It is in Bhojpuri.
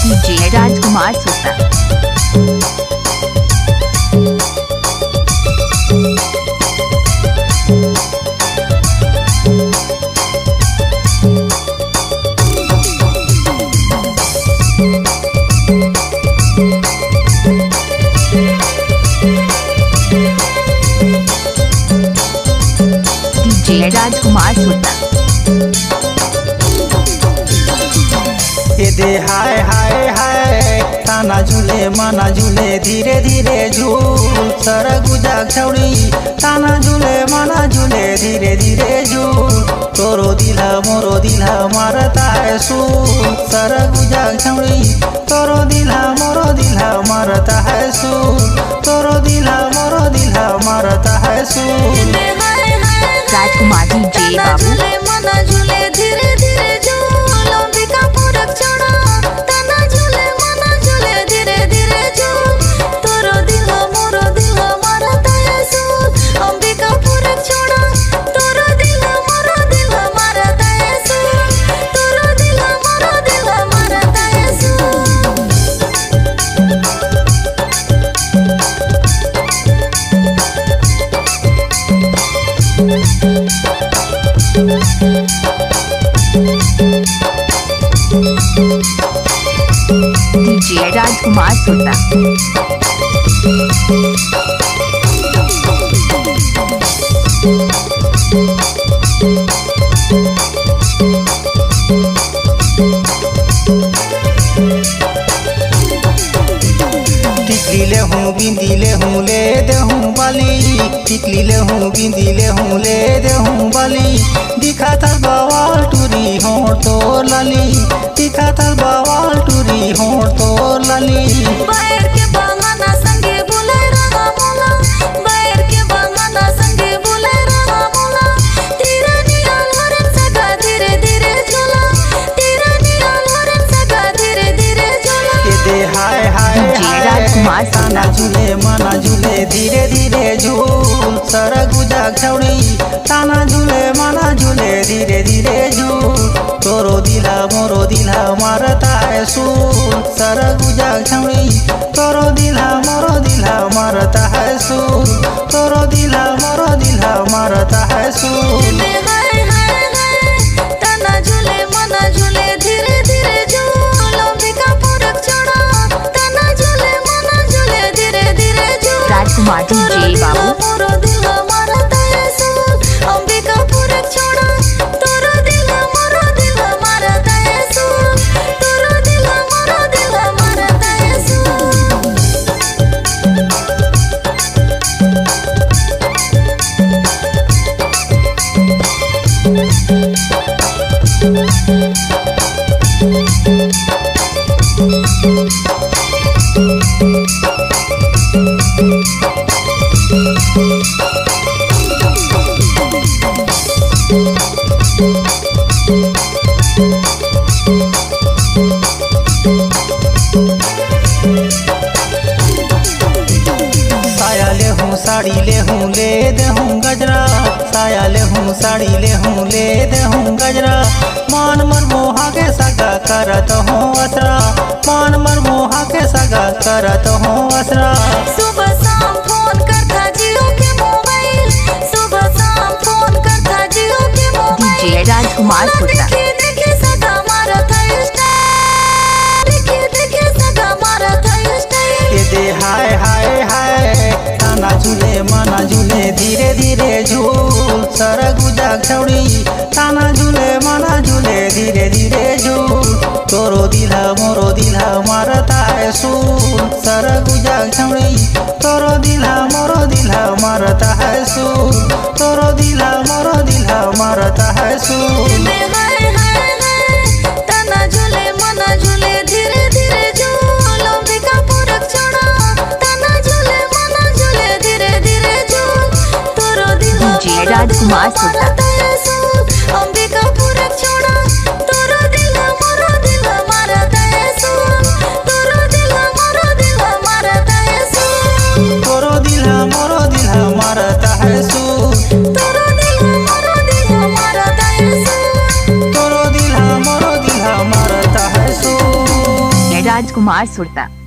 डीजे राजकुमार सोता। डीजे राजकुमार सोता। ये दे हाय हाय हाय ताना झूले माना झूले धीरे धीरे झूल सरग उजाग छौड़ी ताना झूले माना झूले धीरे धीरे झूल तोरो दिला मोरो दिला मारता है सूल सरग उजाग छौड़ी तोरो दिला मोरो दिला मारता है सूल तोरो दिला मोरो दिला मारता है सूल। राजकुमार डीजे बाबू मना झूले धीरे धीरे झूल अंबिका पूरक चढ़ा तना झूले मना झूले धीरे धीरे झूल तोरो दिल मोरो दिल मारता है सूल अंबिका पूरक चढ़ा तोरो दिल मोरो दिल मारता है सूल तोरो दिल मोरो दिल मारता है सूल। डीजे राजकुमार सोता। टिकली ले हूँ बिंदी ले हूँ ले दे हूँ बाली टिकली ले हूँ बिंदी ले हूँ ले दे हूँ बाली दिखा था बवाल टूरी हों तो लाली दिखा था बवाल टूरी हों तो लाली। बैर के बांगना संगे बुले रहा मोला बैर के बांगना संगे बुले रहा मोला तेरा नियाल हरन सगा धीरे धीरे झोला तेरा नियाल हरन सगा धीरे धीरे झोला। ये दे हाय हाय डीजे राजकुमार ताना झूले माना झूले धीरे धीरे झूल सरग उजाग छौड़ी ताना झूले माना झूले धीरे धीरे झूल तोरो दिला मोरो दिला मारता है सूल सरग उजाग छौड़ी तोरो दिला मोरो दिला मारता है सूल तोरो दिला मोरो दिला मारता है सूल। हाय हाय हाय तना झूले मना झूले धीरे धीरे झूल अंबिका पूरक चढ़ा तना झूले मना झूले धीरे धीरे झूल राजकुमार डीजे बाबू मोरो दिल मारता है सूल अंबिका पूरक चढ़ा तोरो दिल मोरो दिल मारता है सूल तोरो दिल मोरो दिल मारता है सूल। साया ले हूँ साड़ी ले हूँ ले दे हूँ गजरा साया ले हूँ साड़ी ले हूँ ले दे हूँ गजरा मान मर मोहा के सगा करत हूँ असरा मान मर मोहा के सगा करत हूँ असरा। सुबह शाम फोन करता जियो के मोबाइल सुबह शाम फोन करता जियो के मोबाइल डीजे राजकुमार सोता। देखे देखे सदा मारता स्टाइल देखे देखे सदा मारता स्टाइल। ये दे हाय हाय हाय ताना झूले माना झूले धीरे धीरे झूल सरग उजाग छौड़ी ताना झूले माना झूले धीरे धीरे झूल तोरो दिला मोरो दिला मारता है सूल सरग उजाग छौड़ी तोरो दिला मोरो दिला मारता है सूल तोरो दिला मोरो दिला मारता है सूल। हाय हाय हाय तना झूले मना झूले धीरे धीरे झूल अंबिका पूरक चढ़ा तना झूले मना झूले धीरे धीरे झूल तोरो दिल डीजे राजकुमार सोता। अंबिका पूरक चढ़ा तोरो दिल मोरो दिल मारता है सूल तोरो दिल मोरो दिल मारता है सूल तोरो दिला मोरो दिला मारता है सूल तोरो दिल मोरो दिल मारता है सूल तोरो दिला मोरो दिला मारता है सूल। राजकुमार सुरता।